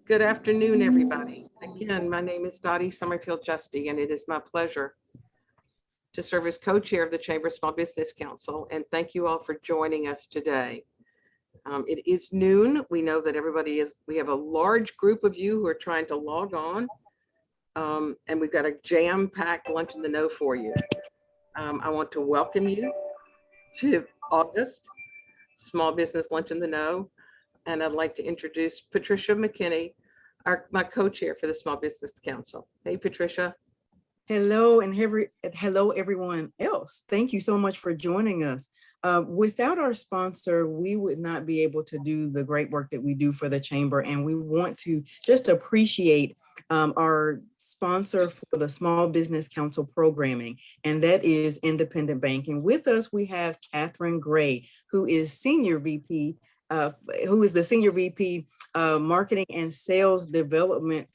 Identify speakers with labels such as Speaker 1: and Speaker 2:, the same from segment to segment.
Speaker 1: Good afternoon, everybody. Again, my name is Dottie Summerfield Justy, and it is my pleasure to serve as co-chair of the Chamber Small Business Council. And thank you all for joining us today. It is noon. We know that we have a large group of you who are trying to log on. And we've got a jam-packed lunch in the know for you. I want to welcome you to August Small Business Lunch in the Know. And I'd like to introduce Patricia McKinney, my co-chair for the Small Business Council. Hey, Patricia.
Speaker 2: Hello, and hello, everyone else. Thank you so much for joining us. Without our sponsor, we would not be able to do the great work that we do for the Chamber. And we want to just appreciate our sponsor for the Small Business Council programming, and that is Independent Bank. And with us, we have Catherine Gray, who is the Senior VP Marketing and Sales Development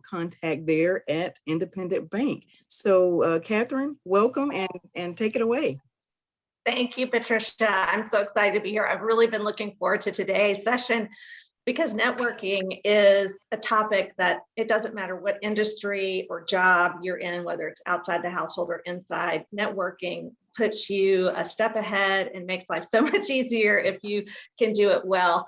Speaker 2: contact there at Independent Bank. So Catherine, welcome and take it away.
Speaker 3: Thank you, Patricia. I'm so excited to be here. I've really been looking forward to today's session because networking is a topic that it doesn't matter what industry or job you're in, whether it's outside the household or inside, networking puts you a step ahead and makes life so much easier if you can do it well.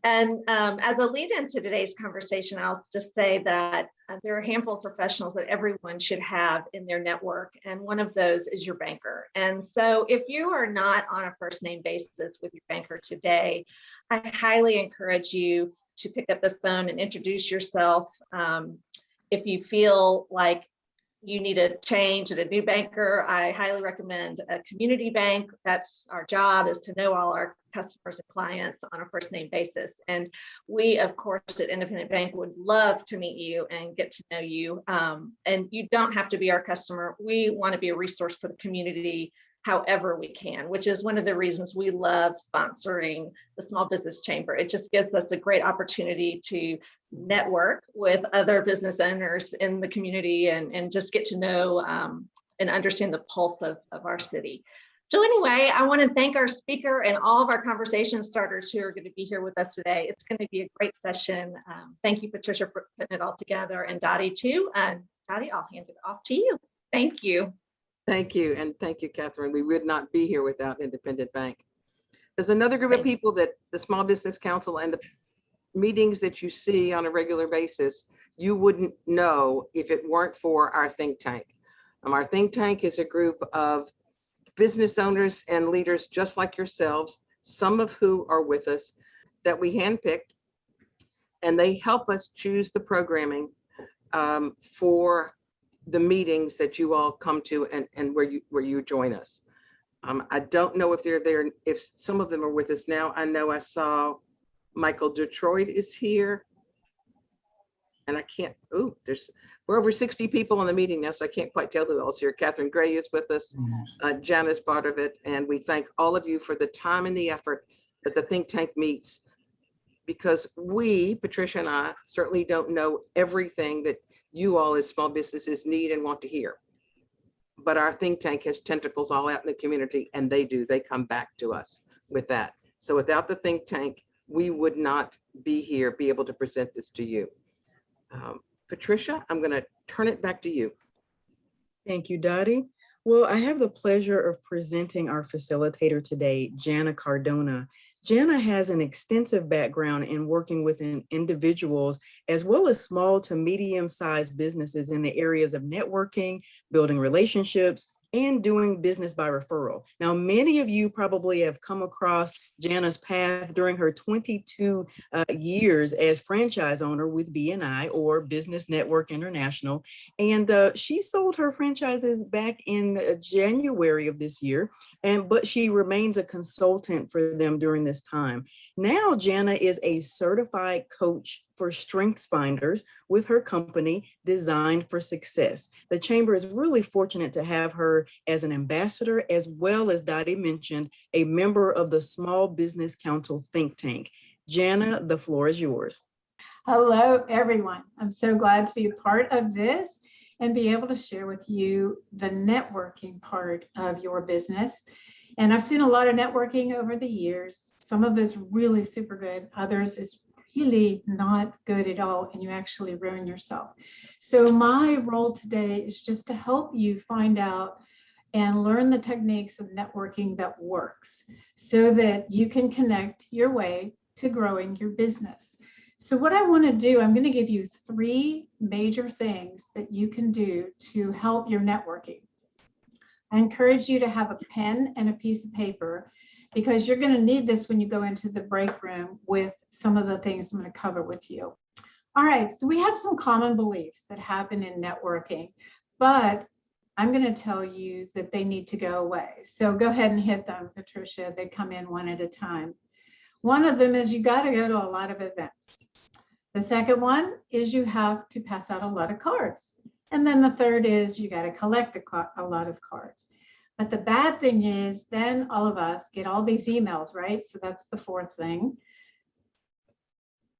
Speaker 3: And as a lead into today's conversation, I'll just say that there are a handful of professionals that everyone should have in their network. And one of those is your banker. And so if you are not on a first name basis with your banker today, I highly encourage you to pick up the phone and introduce yourself. If you feel like you need a change and a new banker, I highly recommend a community bank. That's our job, is to know all our customers and clients on a first name basis. And we, of course, at Independent Bank would love to meet you and get to know you. And you don't have to be our customer. We want to be a resource for the community however we can, which is one of the reasons we love sponsoring the Small Business Chamber. It just gives us a great opportunity to network with other business owners in the community and just get to know and understand the pulse of our city. So anyway, I want to thank our speaker and all of our conversation starters who are going to be here with us today. It's going to be a great session. Thank you, Patricia, for putting it all together, and Dottie too. And Dottie, I'll hand it off to you. Thank you.
Speaker 1: Thank you. And thank you, Catherine. We would not be here without Independent Bank. There's another group of people that the Small Business Council and the meetings that you see on a regular basis, you wouldn't know if it weren't for our think tank. Our think tank is a group of business owners and leaders just like yourselves, some of who are with us, that we handpicked, and they help us choose the programming for the meetings that you all come to and where you join us. I don't know if they're there, if some of them are with us now. I know I saw Michael Detroit is here, and I can't, we're over 60 people in the meeting now, so I can't quite tell who else here. Catherine Gray is with us, Jana's part of it, and we thank all of you for the time and the effort that the think tank meets, because we, Patricia and I, certainly don't know everything that you all as small businesses need and want to hear. But our think tank has tentacles all out in the community, and they come back to us with that. So without the think tank, we would not be able to present this to you. Patricia, I'm gonna turn it back to you.
Speaker 2: Thank you, Dottie. Well, I have the pleasure of presenting our facilitator today, Jana Cardona. Jana has an extensive background in working with individuals as well as small to medium-sized businesses in the areas of networking, building relationships, and doing business by referral. Now, many of you probably have come across Jana's path during her 22 years as franchise owner with BNI, or Business Network International. And she sold her franchises back in January of this year, but she remains a consultant for them during this time. Now, Jana is a certified coach for Strengths Finders with her company, Designed for Success. The Chamber is really fortunate to have her as an ambassador, as well as Dottie mentioned, a member of the Small Business Council think tank. Jana, the floor is yours.
Speaker 4: Hello, everyone. I'm so glad to be a part of this and be able to share with you the networking part of your business. And I've seen a lot of networking over the years. Some of it's really super good. Others is really not good at all, and you actually ruin yourself. So my role today is just to help you find out and learn the techniques of networking that works so that you can connect your way to growing your business. So what I want to do, I'm going to give you 3 major things that you can do to help your networking. I encourage you to have a pen and a piece of paper because you're going to need this when you go into the break room with some of the things I'm going to cover with you. All right, so we have some common beliefs that happen in networking, but I'm going to tell you that they need to go away. So go ahead and hit them, Patricia. They come in one at a time. One of them is you got to go to a lot of events. The second one is you have to pass out a lot of cards. And then the third is you got to collect a lot of cards. But the bad thing is then all of us get all these emails, right? So that's the 4th thing.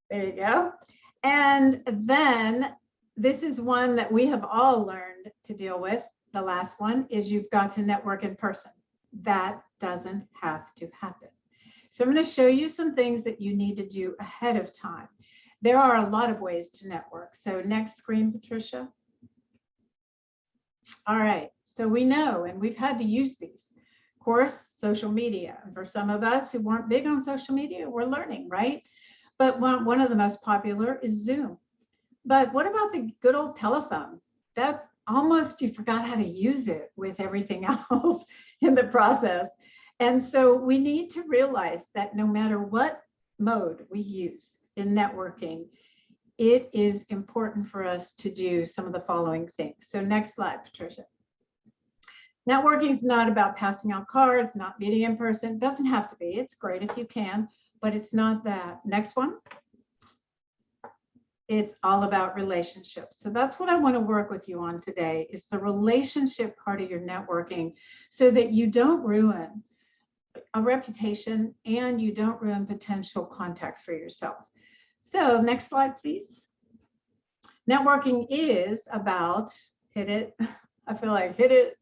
Speaker 4: There you go. And then this is one that we have all learned to deal with. The last one is you've got to network in person. That doesn't have to happen. So I'm going to show you some things that you need to do ahead of time. There are a lot of ways to network. So next screen, Patricia. All right, so we know, and we've had to use these. Of course, social media. And for some of us who weren't big on social media, we're learning, right? But one of the most popular is Zoom. But what about the good old telephone? That almost you forgot how to use it with everything else in the process. And so we need to realize that no matter what mode we use in networking, it is important for us to do some of the following things. So next slide, Patricia. Networking is not about passing out cards, not meeting in person. It doesn't have to be. It's great if you can, but it's not that. Next one. It's all about relationships. So that's what I want to work with you on today is the relationship part of your networking so that you don't ruin a reputation and you don't ruin potential contacts for yourself. So next slide, please. Networking is about, hit it. I feel like hit it.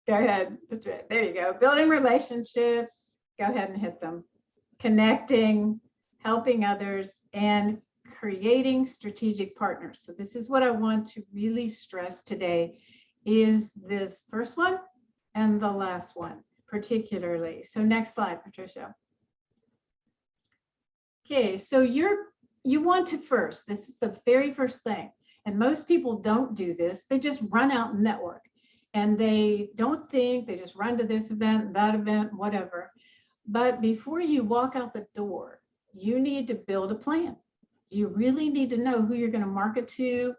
Speaker 4: Go ahead. There you go. Building relationships. Go ahead and hit them. Connecting, helping others, and creating strategic partners. So this is what I want to really stress today is this first one and the last one particularly. So next slide, Patricia. Okay, so you want to first, this is the very first thing, and most people don't do this. They just run out and network, and they don't think, they just run to this event, that event, whatever. But before you walk out the door, you need to build a plan. You really need to know who you're going to market to.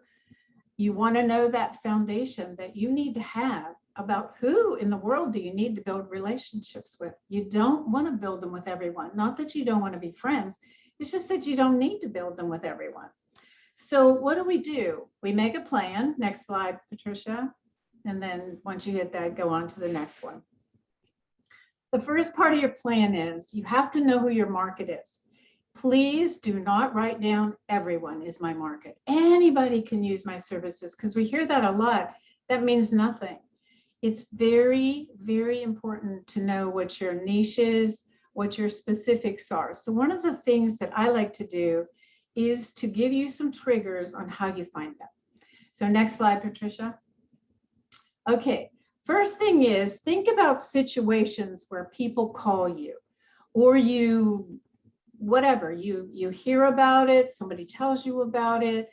Speaker 4: You want to know that foundation that you need to have about who in the world do you need to build relationships with. You don't want to build them with everyone. Not that you don't want to be friends. It's just that you don't need to build them with everyone. So what do? We make a plan. Next slide, Patricia. And then once you hit that, go on to the next one. The first part of your plan is you have to know who your market is. Please do not write down everyone is my market. Anybody can use my services because we hear that a lot. That means nothing. It's very, very important to know what your niche is, what your specifics are. So one of the things that I like to do is to give you some triggers on how you find them. So next slide, Patricia. Okay, first thing is think about situations where people call you or you hear about it, somebody tells you about it.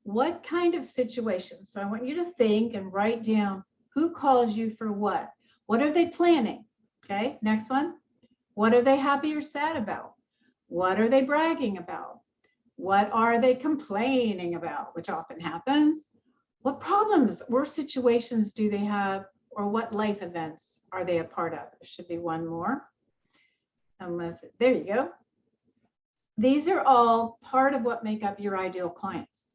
Speaker 4: What kind of situation? So I want you to think and write down who calls you for what. What are they planning? Okay, next one. What are they happy or sad about? What are they bragging about? What are they complaining about, which often happens? What problems or situations do they have, or what life events are they a part of? There should be one more. There you go. These are all part of what make up your ideal clients.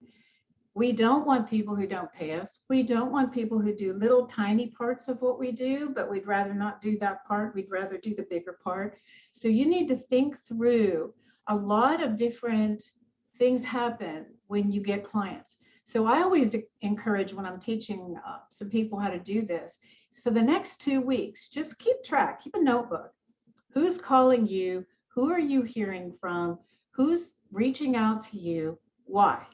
Speaker 4: We don't want people who don't pay us. We don't want people who do little tiny parts of what we do, but we'd rather not do that part. We'd rather do the bigger part. So you need to think through a lot of different things happen when you get clients. So I always encourage when I'm teaching some people how to do this, is for the next 2 weeks, just keep track, keep a notebook. Who's calling you? Who are you hearing from? Who's reaching out to you? Why?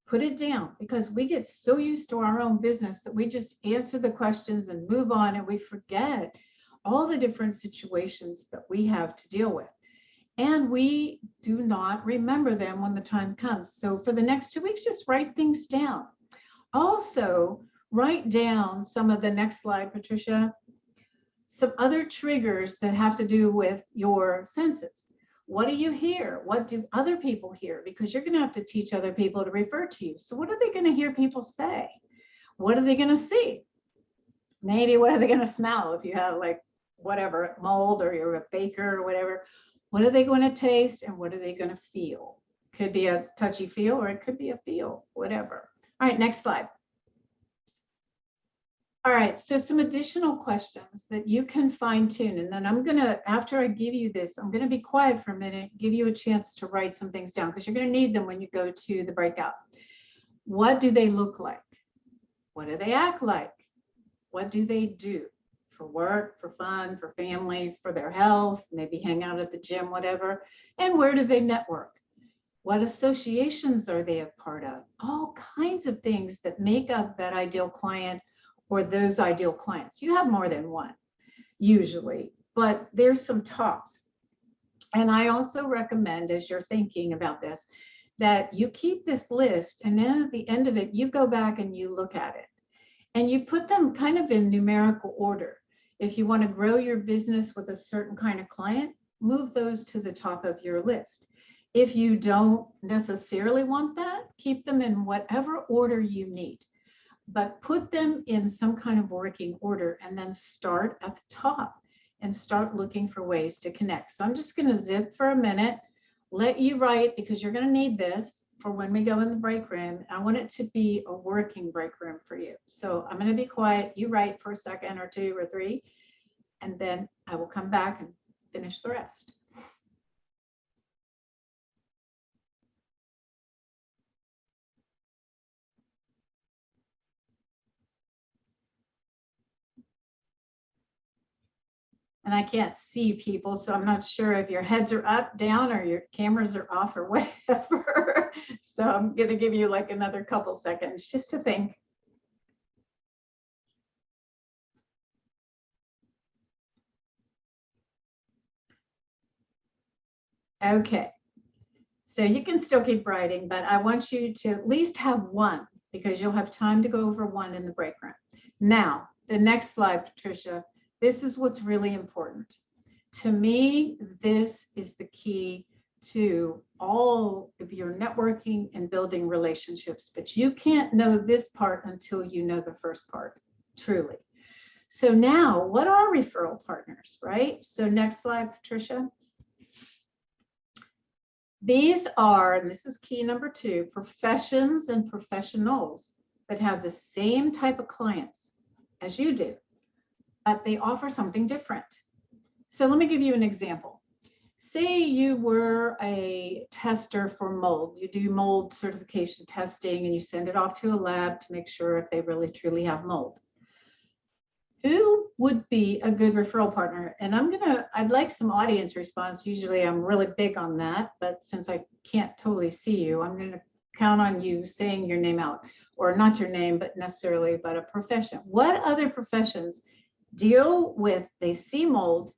Speaker 4: Put it down, because we get so used to our own business that we just answer the questions and move on, and we forget all the different situations that we have to deal with. And we do not remember them when the time comes. So for the next 2 weeks, just write things down. Also, write down some of the next slide, Patricia, some other triggers that have to do with your senses. What do you hear? What do other people hear? Because you're going to have to teach other people to refer to you. So what are they going to hear people say? What are they going to see? Maybe what are they going to smell if you have like whatever, mold, or you're a baker or whatever? What are they going to taste, and what are they going to feel? Could be a touchy feel, or it could be a feel, whatever. All right, next slide. All right, so some additional questions that you can fine tune. And then I'm gonna, after I give you this, I'm gonna be quiet for a minute, give you a chance to write some things down, because you're gonna need them when you go to the breakout. What do they look like? What do they act like? What do they do for work, for fun, for family, for their health, maybe hang out at the gym, whatever? And where do they network? What associations are they a part of? All kinds of things that make up that ideal client or those ideal clients. You have more than one usually, but there's some tops. And I also recommend, as you're thinking about this, that you keep this list, and then at the end of it, you go back and you look at it and you put them kind of in numerical order. If you want to grow your business with a certain kind of client, move those to the top of your list. If you don't necessarily want that, keep them in whatever order you need, but put them in some kind of working order, and then start at the top and start looking for ways to connect. So I'm just going to zip for a minute, let you write, because you're going to need this for when we go in the break room. I want it to be a working break room for you. So I'm going to be quiet. You write for a second or two or three, and then I will come back and finish the rest. And I can't see people, so I'm not sure if your heads are up, down, or your cameras are off, or whatever. So I'm going to give you like another couple seconds just to think. Okay. So you can still keep writing, but I want you to at least have one, because you'll have time to go over one in the break room. Now, the next slide, Patricia. This is what's really important. To me, this is the key to all of your networking and building relationships, but you can't know this part until you know the first part, truly. So now, what are referral partners, right? So next slide, Patricia. These are, and this is key number 2, professions and professionals that have the same type of clients as you do, but they offer something different. So let me give you an example. Say you were a tester for mold. You do mold certification testing and you send it off to a lab to make sure if they really truly have mold. Who would be a good referral partner? And I'd like some audience response. Usually I'm really big on that, but since I can't totally see you, I'm going to count on you saying your name out, or not your name, but necessarily, but a profession. What other professions deal with, they see mold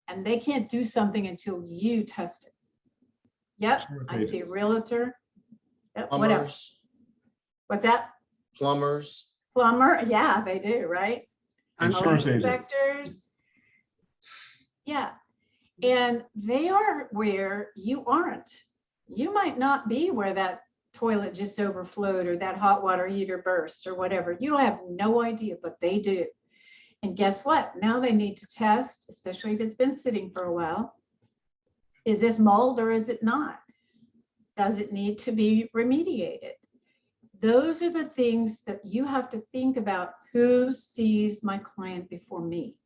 Speaker 4: and they can't do something until you test it? Yep, I see realtor. Yep, what else? What's that?
Speaker 5: Plumbers.
Speaker 4: Plumber, yeah, they do, right?
Speaker 6: Insurance agents.
Speaker 4: Inspectors. Yeah, and they are where you aren't. You might not be where that toilet just overflowed or that hot water heater burst or whatever. You have no idea, but they do. And guess what? Now they need to test, especially if it's been sitting for a while. Is this mold or is it not? Does it need to be remediated? Those are the things that you have to think about. Who sees my client before me?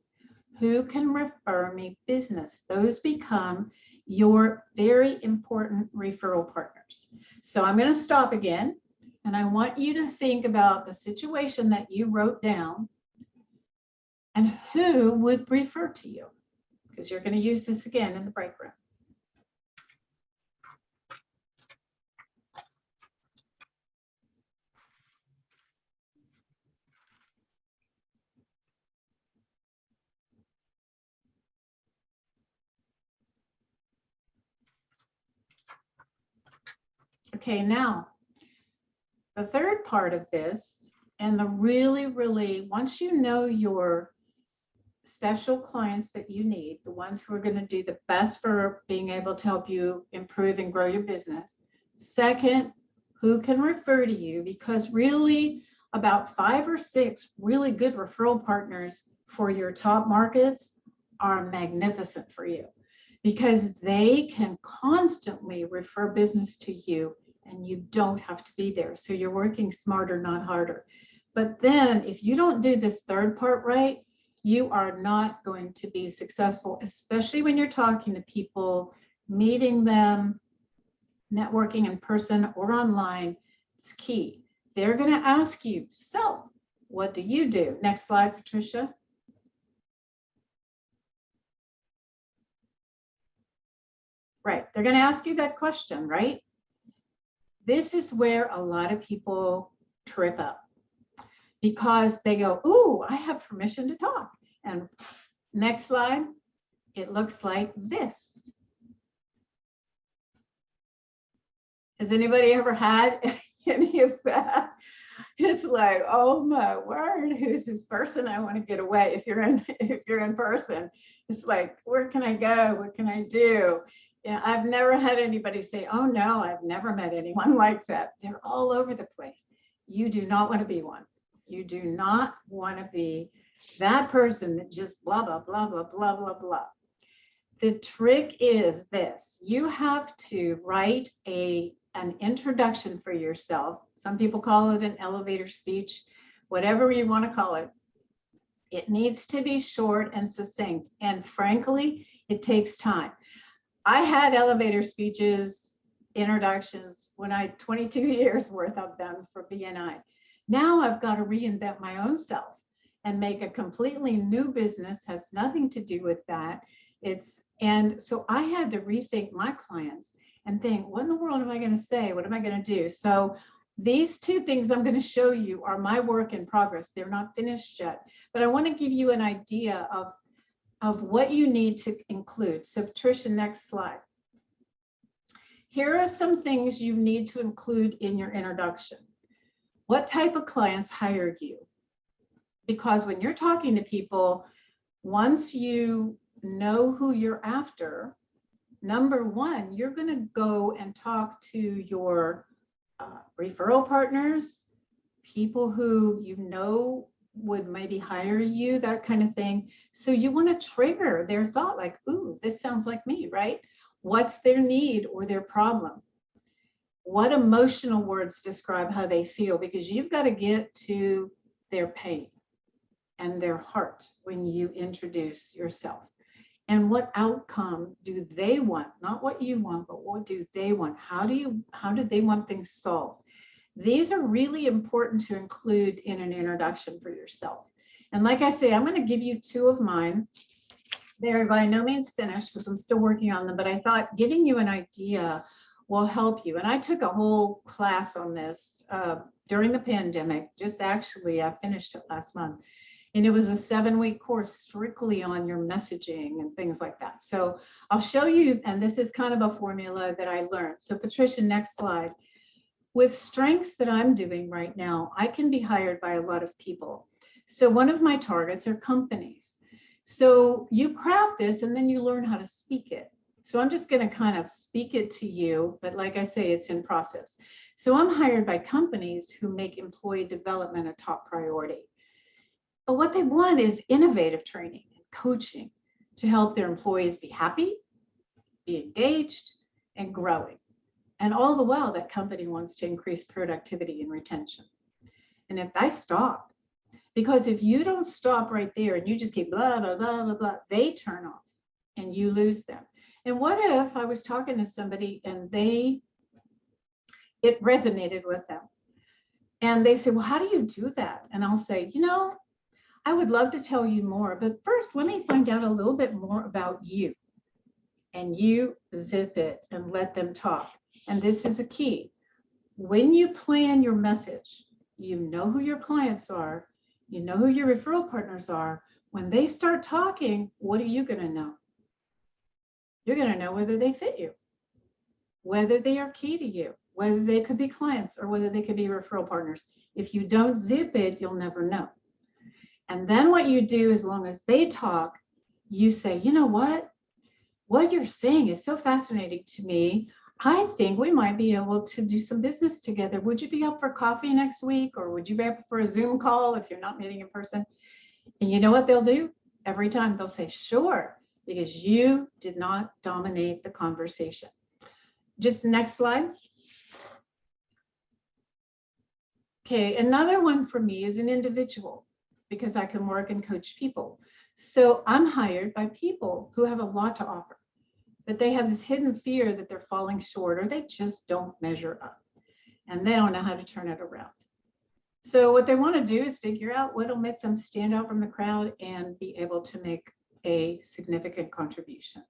Speaker 4: Who can refer me business? Those become your very important referral partners. So I'm going to stop again, and I want you to think about the situation that you wrote down and who would refer to you. because you're going to use this again in the break room. Okay, now the third part of this, and the really, once you know your special clients that you need, the ones who are going to do the best for being able to help you improve and grow your business. Second, who can refer to you, because really about 5 or 6 really good referral partners for your top markets are magnificent for you, because they can constantly refer business to you and you don't have to be there. So you're working smarter, not harder. But then if you don't do this third part right, you are not going to be successful, especially when you're talking to people, meeting them, networking in person or online. It's key. They're going to ask you, so what do you do? Next slide, Patricia. Right, they're going to ask you that question, right? This is where a lot of people trip up, because they go, ooh, I have permission to talk. And next slide, it looks like this. Has anybody ever had any of that? It's like, oh my word, who's this person? I want to get away. If you're in person, it's like, where can I go? What can I do? Yeah, I've never had anybody say, oh no, I've never met anyone like that. They're all over the place. You do not want to be one. You do not want to be that person that just blah, blah, blah, blah, blah, blah, blah. The trick is this. You have to write an introduction for yourself. Some people call it an elevator speech, whatever you want to call it. It needs to be short and succinct. And frankly, it takes time. I had elevator speeches, introductions when I 22 years worth of them for BNI. Now I've got to reinvent my own self and make a completely new business, has nothing to do with that. And so I had to rethink my clients and think, what in the world am I going to say? What am I going to do? So these 2 things I'm going to show you are my work in progress. They're not finished yet, but I want to give you an idea of what you need to include. So Patricia, next slide. Here are some things you need to include in your introduction. What type of clients hired you? Because when you're talking to people, once you know who you're after, number one, you're going to go and talk to your referral partners, people who you know would maybe hire you, that kind of thing. So you want to trigger their thought, like, ooh, this sounds like me, right? What's their need or their problem? What emotional words describe how they feel? Because you've got to get to their pain and their heart when you introduce yourself. And what outcome do they want? Not what you want, but what do they want? How do they want things solved? These are really important to include in an introduction for yourself. And like I say, I'm going to give you 2 of mine. They're by no means finished because I'm still working on them, but I thought giving you an idea will help you. And I took a whole class on this during the pandemic. Just actually, I finished it last month. And it was a 7-week course strictly on your messaging and things like that. So I'll show you, and this is kind of a formula that I learned. So Patricia, next slide. With strengths that I'm doing right now, I can be hired by a lot of people. So one of my targets are companies. So you craft this and then you learn how to speak it. So I'm just going to kind of speak it to you, but like I say, it's in process. So I'm hired by companies who make employee development a top priority. But what they want is innovative training and coaching to help their employees be happy, be engaged, and growing. And all the while, that company wants to increase productivity and retention. And if I stop, because if you don't stop right there and you just keep blah, blah, blah, blah, blah, they turn off and you lose them. And what if I was talking to somebody and it resonated with them? And they say, well, how do you do that? And I'll say, I would love to tell you more, but first, let me find out a little bit more about you. And you zip it and let them talk. And this is a key. When you plan your message, you know who your clients are, you know who your referral partners are. When they start talking, what are you going to know? You're going to know whether they fit you, whether they are key to you, whether they could be clients or whether they could be referral partners. If you don't zip it, you'll never know. And then what you do, as long as they talk, you say, you know what you're saying is so fascinating to me. I think we might be able to do some business together. Would you be up for coffee next week? Or would you be up for a Zoom call if you're not meeting in person? And you know what they'll do? Every time they'll say, sure, because you did not dominate the conversation. Just next slide. Okay, another one for me is an individual, because I can work and coach people. So I'm hired by people who have a lot to offer, but they have this hidden fear that they're falling short or they just don't measure up and they don't know how to turn it around. So what they want to do is figure out what will make them stand out from the crowd and be able to make a significant contribution.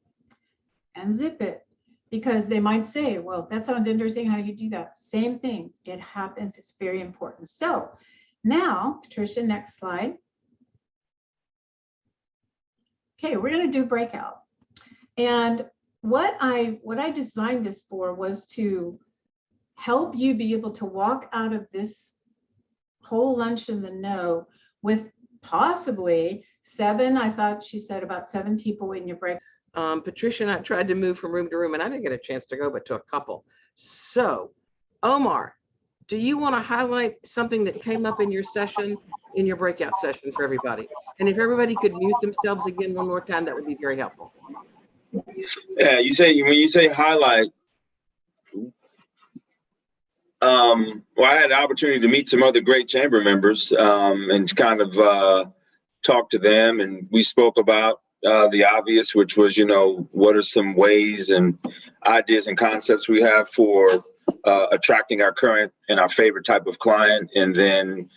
Speaker 4: And zip it, because they might say, well, that sounds interesting. How do you do that? Same thing. It happens. It's very important. So now, Patricia, next slide. Okay, we're going to do breakout. And what I designed this for was to help you be able to walk out of this whole lunch in the know with possibly 7, I thought she said about 7 people in your break.
Speaker 1: Patricia and I tried to move from room to room and I didn't get a chance to go, but to a couple. So Omar, do you want to highlight something that came up in your session, in your breakout session for everybody? And if everybody could mute themselves again one more time, that would be very helpful.
Speaker 5: Yeah, when you say highlight, well, I had the opportunity to meet some other great chamber members and kind of talk to them, and we spoke about the obvious, which was, what are some ways and ideas and concepts we have for attracting our current and our favorite type of client, and then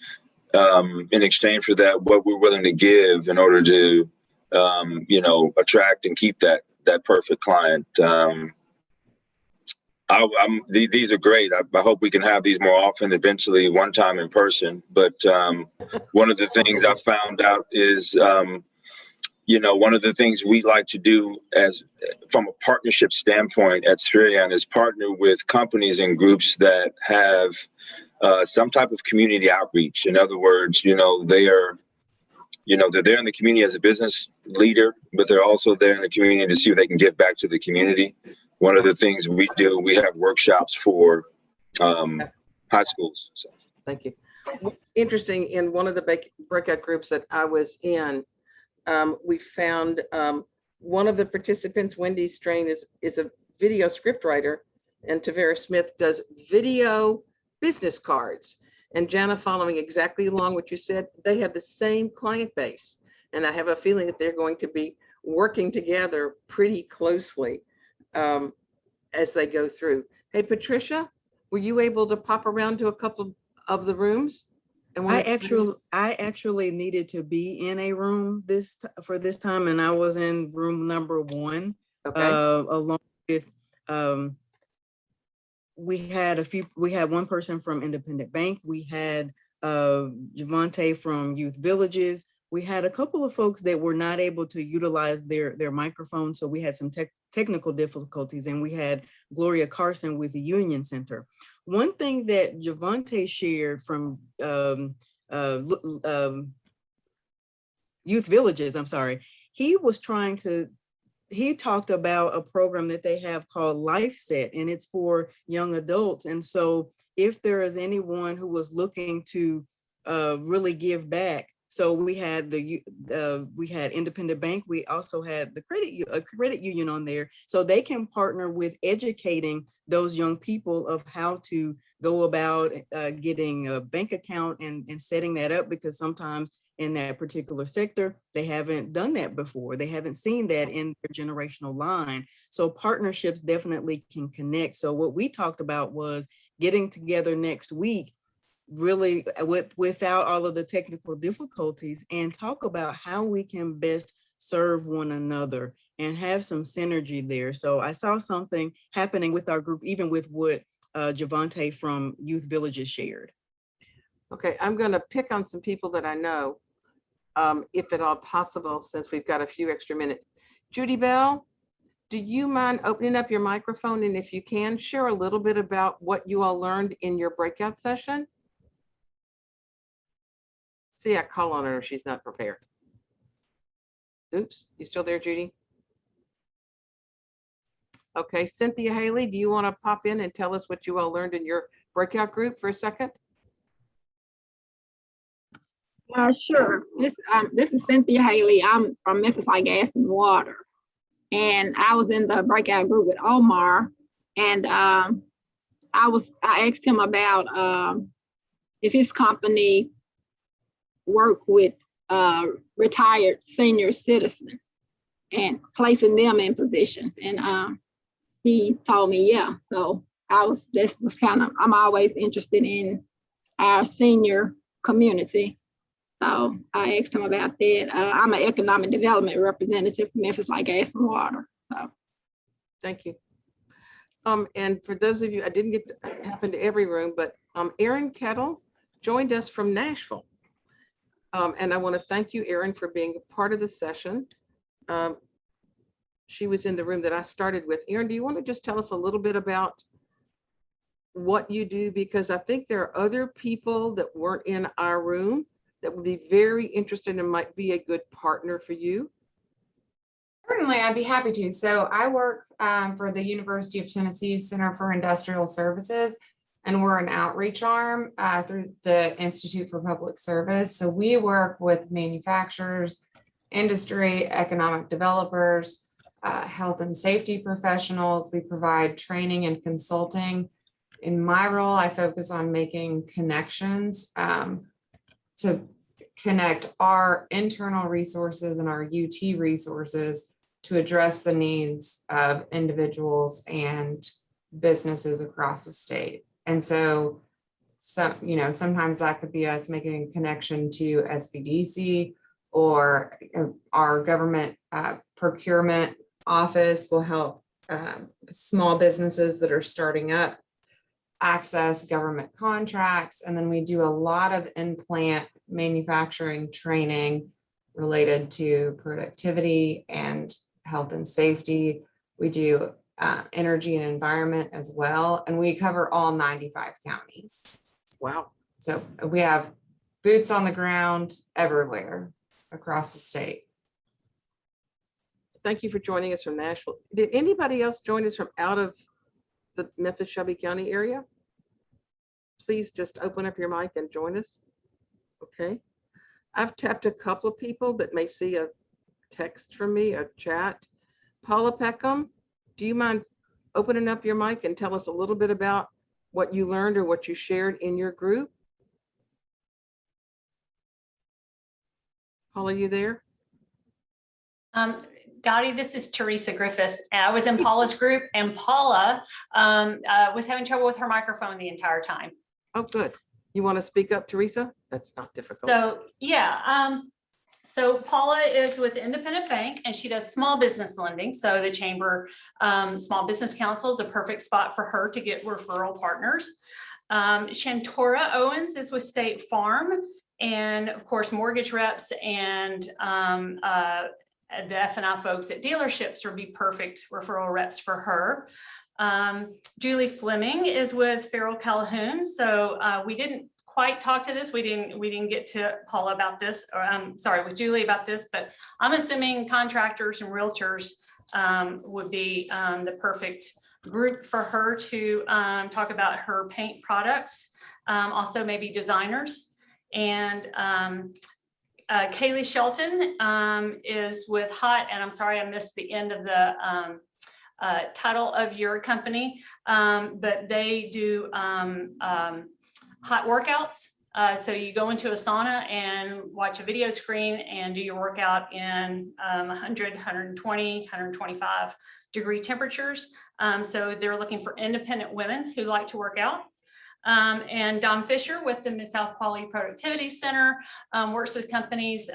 Speaker 5: in exchange for that, what we're willing to give in order to, attract and keep that perfect client. These are great. I hope we can have these more often, eventually one time in person. But one of the things I found out is, one of the things we like to do from a partnership standpoint at Spherion is partner with companies and groups that have some type of community outreach. In other words, they're there in the community as a business leader, but they're also there in the community to see if they can give back to the community. One of the things we do, we have workshops for high schools. So.
Speaker 1: Thank you. Interesting, in one of the breakout groups that I was in, we found one of the participants, Wendy Strain, is a video script writer, and Tavera Smith does video business cards. And Jana, following exactly along what you said, they have the same client base. And I have a feeling that they're going to be working together pretty closely as they go through. Hey, Patricia, were you able to pop around to a couple of the rooms? And
Speaker 2: I actually needed to be in a room for this time, and I was in room number 1,
Speaker 1: okay.
Speaker 2: Along with we had one person from Independent Bank. We had Javante from Youth Villages. We had a couple of folks that were not able to utilize their microphone, so we had some technical difficulties, and we had Gloria Carson with the Union Center. One thing that Javante shared from Youth Villages, he talked about a program that they have called Life Set, and it's for young adults. And so if there is anyone who was looking to really give back, so we had Independent Bank. We also had the credit union on there, so they can partner with educating those young people of how to go about getting a bank account and setting that up, because sometimes in that particular sector, they haven't done that before. They haven't seen that in their generational line. So partnerships definitely can connect. So what we talked about was getting together next week really without all of the technical difficulties, and talk about how we can best serve one another and have some synergy there. So I saw something happening with our group, even with what Javante from Youth Villages shared.
Speaker 1: Okay, I'm going to pick on some people that I know, if at all possible, since we've got a few extra minutes. Judy Bell, do you mind opening up your microphone? And if you can, share a little bit about what you all learned in your breakout session. See, I call on her, she's not prepared. Oops, you still there, Judy? Okay, Cynthia Haley, do you want to pop in and tell us what you all learned in your breakout group for a second?
Speaker 6: Sure. This is Cynthia Haley. I'm from Memphis Like Gas and Water. And I was in the breakout group with Omar. And I asked him about if his company work with retired senior citizens and placing them in positions. And he told me, yeah. So this was I'm always interested in our senior community. So I asked him about that. I'm an economic development representative for Memphis Like Gas and Water. So
Speaker 1: Thank you. And for those of you, I didn't get to happen to every room, but Erin Kettle joined us from Nashville. And I want to thank you, Erin, for being a part of the session. She was in the room that I started with. Erin, do you want to just tell us a little bit about what you do? Because I think there are other people that weren't in our room that would be very interested and might be a good partner for you.
Speaker 7: Certainly, I'd be happy to. So I work for the University of Tennessee Center for Industrial Services, and we're an outreach arm through the Institute for Public Service. So we work with manufacturers, industry, economic developers, health and safety professionals. We provide training and consulting. In my role, I focus on making connections to connect our internal resources and our UT resources to address the needs of individuals and businesses across the state. And so, sometimes that could be us making a connection to SBDC, or our government procurement office will help small businesses that are starting up access government contracts. And then we do a lot of in-plant manufacturing training related to productivity and health and safety. We do energy and environment as well. And we cover all 95 counties.
Speaker 1: Wow.
Speaker 7: So we have boots on the ground everywhere across the state.
Speaker 1: Thank you for joining us from Nashville. Did anybody else join us from out of the Memphis Shelby County area? Please just open up your mic and join us. Okay. I've tapped a couple of people that may see a text from me, a chat. Paula Peckham, do you mind opening up your mic and tell us a little bit about what you learned or what you shared in your group? Paula, you there?
Speaker 8: Dottie, this is Teresa Griffith. I was in Paula's group, and Paula was having trouble with her microphone the entire time.
Speaker 1: Oh, good. You want to speak up, Teresa? That's not difficult.
Speaker 8: So yeah, so Paula is with Independent Bank, and she does small business lending. So the Chamber Small Business Council is a perfect spot for her to get referral partners. Shantora Owens is with State Farm, and of course, mortgage reps and the F&I folks at dealerships would be perfect referral reps for her. Julie Fleming is with Farrell Calhoun. So we didn't quite talk to this. We didn't get to Paula about this, or I'm sorry, with Julie about this, but I'm assuming contractors and realtors would be the perfect group for her to talk about her paint products. Also maybe designers. And Kaylee Shelton is with Hot, and I'm sorry I missed the end of the title of your company, but they do hot workouts. So you go into a sauna and watch a video screen and do your workout in 100, 120, 125 degree temperatures. So they're looking for independent women who like to work out. And Don Fisher with the Mid-South Quality Productivity Center works with companies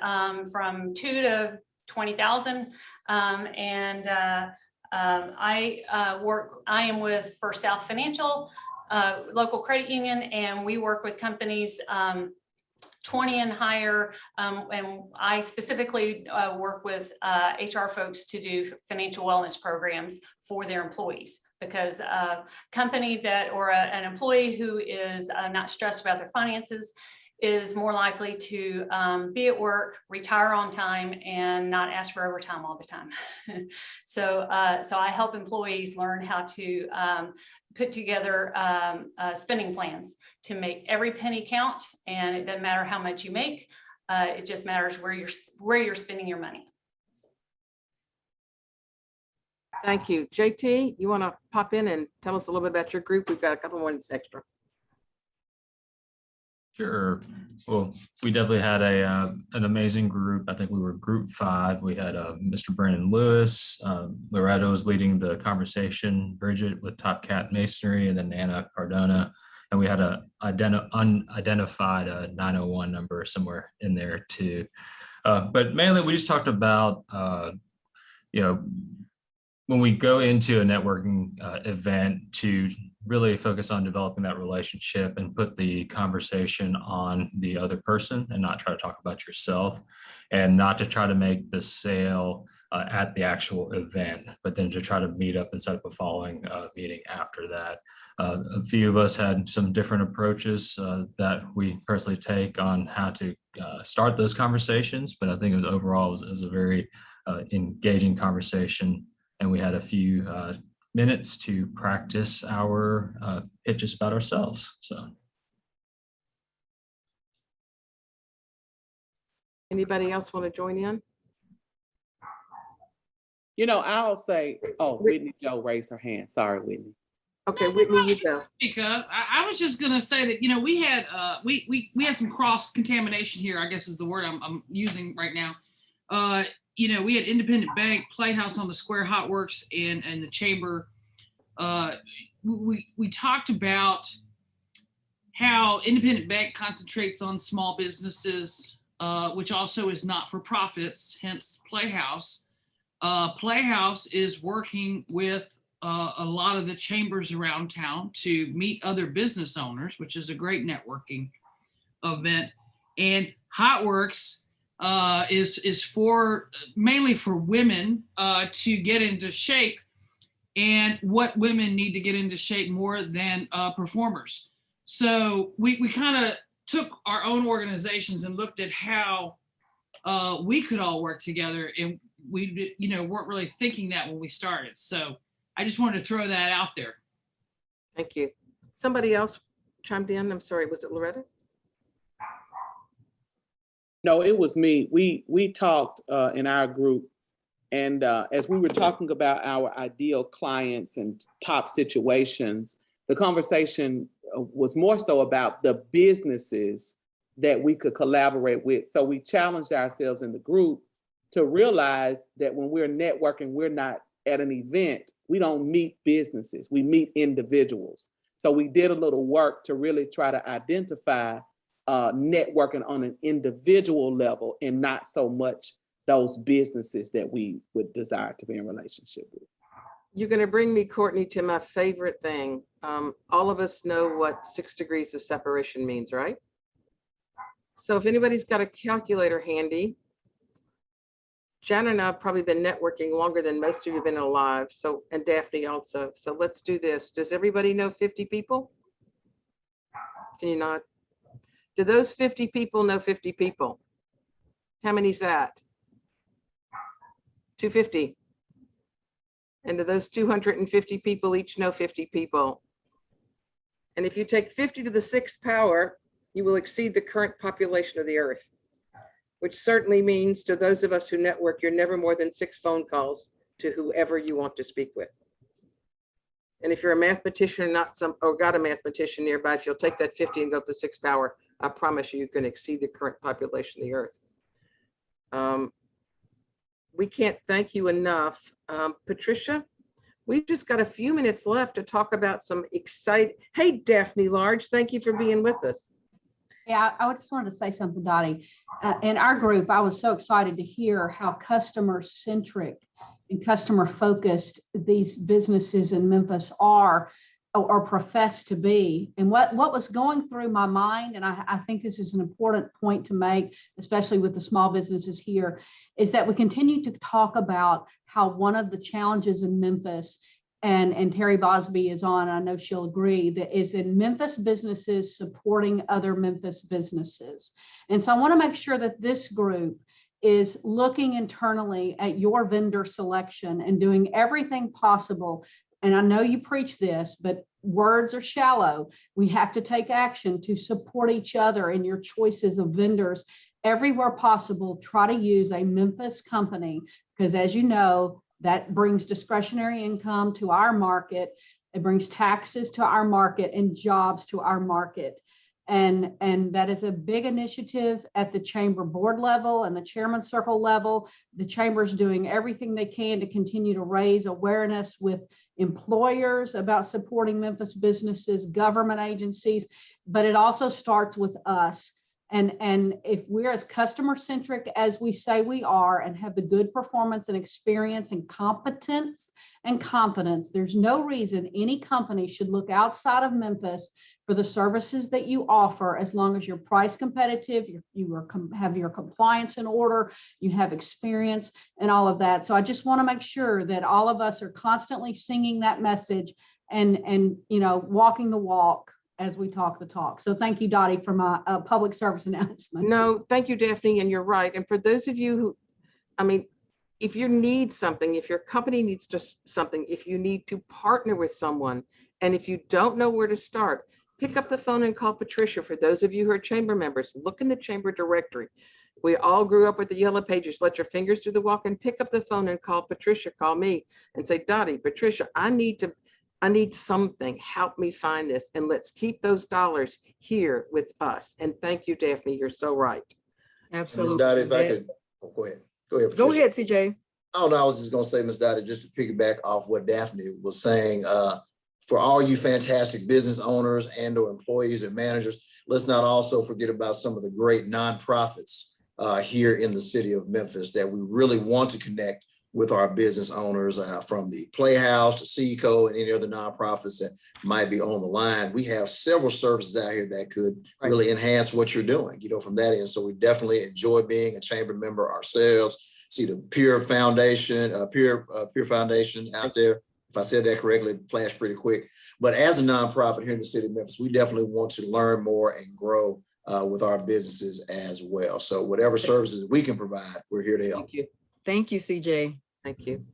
Speaker 8: from 2 to 20,000. I am with First South Financial, local credit union, and we work with companies 20 and higher. And I specifically work with HR folks to do financial wellness programs for their employees, because a company that, or an employee who is not stressed about their finances is more likely to be at work, retire on time, and not ask for overtime all the time. So I help employees learn how to put together spending plans to make every penny count, and it doesn't matter how much you make. It just matters where you're spending your money.
Speaker 1: Thank you. JT, you want to pop in and tell us a little bit about your group? We've got a couple more minutes extra.
Speaker 9: Sure. Well, we definitely had an amazing group. I think we were group 5. We had Mr. Brandon Lewis. Loretta was leading the conversation, Bridget with Top Cat Masonry, and then Anna Cardona. And we had a unidentified 901 number somewhere in there too. But mainly we just talked about, when we go into a networking event, to really focus on developing that relationship and put the conversation on the other person and not try to talk about yourself, and not to try to make the sale at the actual event, but then to try to meet up and set up a following meeting after that. A few of us had some different approaches that we personally take on how to start those conversations, but I think overall it was a very engaging conversation. And we had a few minutes to practice our pitches about ourselves. So,
Speaker 1: Anybody else want to join in?
Speaker 10: I'll say, Whitney Joe raised her hand. Sorry, Whitney.
Speaker 1: Okay, Whitney, you go.
Speaker 11: Speak up. I was just gonna say that we had we had some cross contamination here, I guess is the word I'm using right now. We had Independent Bank, Playhouse on the Square, Hot Works, and the Chamber. We talked about how Independent Bank concentrates on small businesses, which also is not for profits, hence Playhouse. Playhouse is working with a lot of the chambers around town to meet other business owners, which is a great networking event. And Hot Works is for mainly for women to get into shape, and what women need to get into shape more than performers. So we kind of took our own organizations and looked at how we could all work together, and we weren't really thinking that when we started. So I just wanted to throw that out there.
Speaker 1: Thank you. Somebody else chimed in. I'm sorry, was it Loretta?
Speaker 10: No, it was me. We talked in our group, and as we were talking about our ideal clients and top situations, the conversation was more so about the businesses that we could collaborate with. So we challenged ourselves in the group to realize that when we're networking, we're not at an event. We don't meet businesses, we meet individuals. So we did a little work to really try to identify networking on an individual level, and not so much those businesses that we would desire to be in relationship with.
Speaker 1: You're going to bring me, Courtney, to my favorite thing. All of us know what 6 degrees of separation means, right? So if anybody's got a calculator handy, Jana and I have probably been networking longer than most of you have been alive. So, and Daphne also. So let's do this. Does everybody know 50 people? Can you not? Do those 50 people know 50 people? How many is that? 250. And do those 250 people each know 50 people? And if you take 50 to the 6th power, you will exceed the current population of the earth, which certainly means to those of us who network, you're never more than 6 phone calls to whoever you want to speak with. And if you're a mathematician or got a mathematician nearby, if you'll take that 50 and go to the 6th power, I promise you, you can exceed the current population of the earth. We can't thank you enough. Patricia, We've just got a few minutes left to talk about some exciting. Hey, Daphne Large, thank you for being with us.
Speaker 12: Yeah, I just wanted to say something, Dottie. In our group, I was so excited to hear how customer-centric and customer-focused these businesses in Memphis are or profess to be. And what was going through my mind, and I think this is an important point to make, especially with the small businesses here, is that we continue to talk about how one of the challenges in Memphis, and Terry Bosby is on, I know she'll agree, that is in Memphis businesses supporting other Memphis businesses. And so I want to make sure that this group is looking internally at your vendor selection and doing everything possible. And I know you preach this, but words are shallow. We have to take action to support each other in your choices of vendors everywhere possible. Try to use a Memphis company, because as you know, that brings discretionary income to our market. It brings taxes to our market and jobs to our market. And that is a big initiative at the chamber board level and the chairman's circle level. The chamber is doing everything they can to continue to raise awareness with employers about supporting Memphis businesses, government agencies, but it also starts with us. And if we're as customer centric as we say we are and have the good performance and experience and competence and confidence, there's no reason any company should look outside of Memphis for the services that you offer, as long as you're price competitive, have your compliance in order, you have experience and all of that. So I just want to make sure that all of us are constantly singing that message and walking the walk as we talk the talk. So thank you, Dottie, for my public service announcement.
Speaker 1: No, thank you, Daphne, and you're right. And for those of you who, if you need something, if your company needs something, if you need to partner with someone, and if you don't know where to start, pick up the phone and call Patricia. For those of you who are chamber members, look in the chamber directory. We all grew up with the yellow pages. Let your fingers do the walk and pick up the phone and call Patricia, call me and say, Dottie, Patricia, I need something, help me find this, and let's keep those dollars here with us. And thank you, Daphne, you're so right.
Speaker 2: Absolutely.
Speaker 13: Ms. Dottie, if I could, go ahead. Go ahead, Patricia.
Speaker 2: Go ahead, CJ.
Speaker 13: Oh, no, I was just gonna say, Ms. Dottie, just to piggyback off what Daphne was saying, for all you fantastic business owners and or employees and managers, let's not also forget about some of the great nonprofits here in the city of Memphis that we really want to connect with our business owners, from the Playhouse to CECO and any other nonprofits that might be on the line. We have several services out here that could really enhance what you're doing, from that end. So we definitely enjoy being a chamber member ourselves. See the Peer Foundation, Peer Foundation out there. If I said that correctly, it flashed pretty quick. But as a nonprofit here in the city of Memphis, we definitely want to learn more and grow with our businesses as well. So whatever services we can provide, we're here to help.
Speaker 1: Thank you.
Speaker 2: Thank you, CJ.
Speaker 1: Thank you.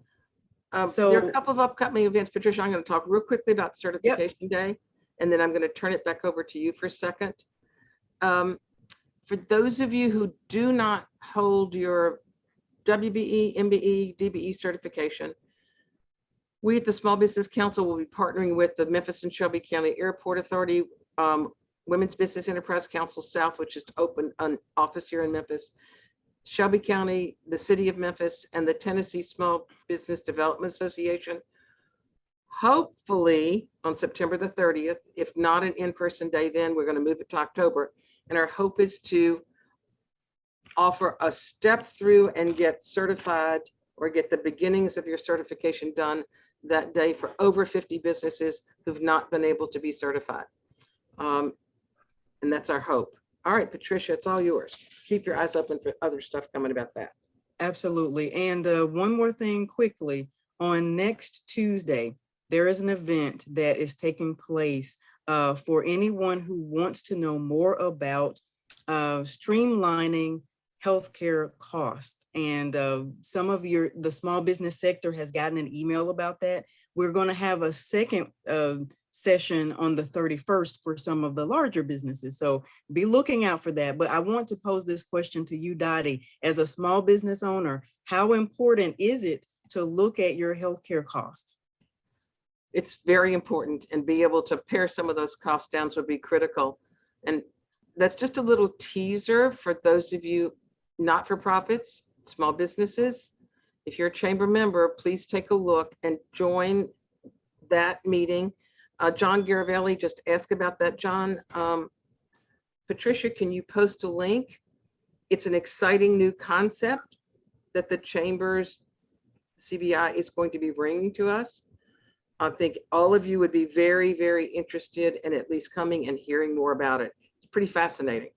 Speaker 1: There are a couple of upcoming events. Patricia, I'm going to talk real quickly about Certification Day, and then I'm going to turn it back over to you for a second. For those of you who do not hold your WBE, MBE, DBE certification, we at the Small Business Council will be partnering with the Memphis and Shelby County Airport Authority, Women's Business Enterprise Council South, which is to open an office here in Memphis, Shelby County, the City of Memphis, and the Tennessee Small Business Development Association. Hopefully on September the 30th, if not an in-person day, then we're going to move it to October. And our hope is to offer a step through and get certified or get the beginnings of your certification done that day for over 50 businesses who've not been able to be certified. And that's our hope. All right, Patricia, it's all yours. Keep your eyes open for other stuff coming about that.
Speaker 2: Absolutely. And one more thing quickly, on next Tuesday, there is an event that is taking place for anyone who wants to know more about streamlining healthcare costs. And some of the small business sector has gotten an email about that. We're going to have a second session on the 31st for some of the larger businesses. So be looking out for that. But I want to pose this question to you, Dottie, as a small business owner, how important is it to look at your healthcare costs?
Speaker 1: It's very important, and be able to pare some of those costs down would be critical. And that's just a little teaser for those of you not-for-profits, small businesses. If you're a chamber member, please take a look and join that meeting. John Garavelli just asked about that, John. Patricia, can you post a link? It's an exciting new concept that the Chambers CBI is going to be bringing to us. I think all of you would be very, very interested in at least coming and hearing more about it. It's pretty fascinating.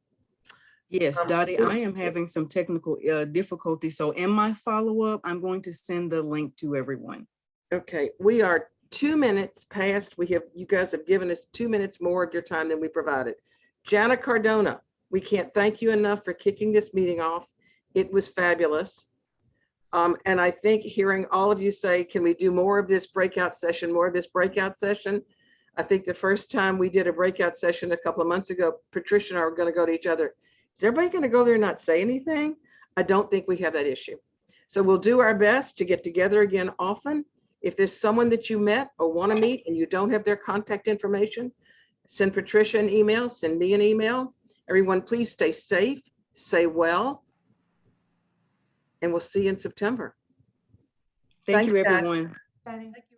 Speaker 2: Yes, Dottie, I am having some technical difficulty. So in my follow-up, I'm going to send the link to everyone.
Speaker 1: Okay, we are 2 minutes past. You guys have given us 2 minutes more of your time than we provided. Jana Cardona, we can't thank you enough for kicking this meeting off. It was fabulous. And I think hearing all of you say, can we do more of this breakout session, more of this breakout session? I think the first time we did a breakout session a couple of months ago, Patricia and I were going to go to each other. Is everybody going to go there and not say anything? I don't think we have that issue. So we'll do our best to get together again often. If there's someone that you met or want to meet and you don't have their contact information, send Patricia an email, send me an email. Everyone, please stay safe, stay well, and we'll see you in September.
Speaker 2: Thank
Speaker 1: Thanks,
Speaker 2: you,
Speaker 1: guys.
Speaker 2: everyone.
Speaker 4: Thank you.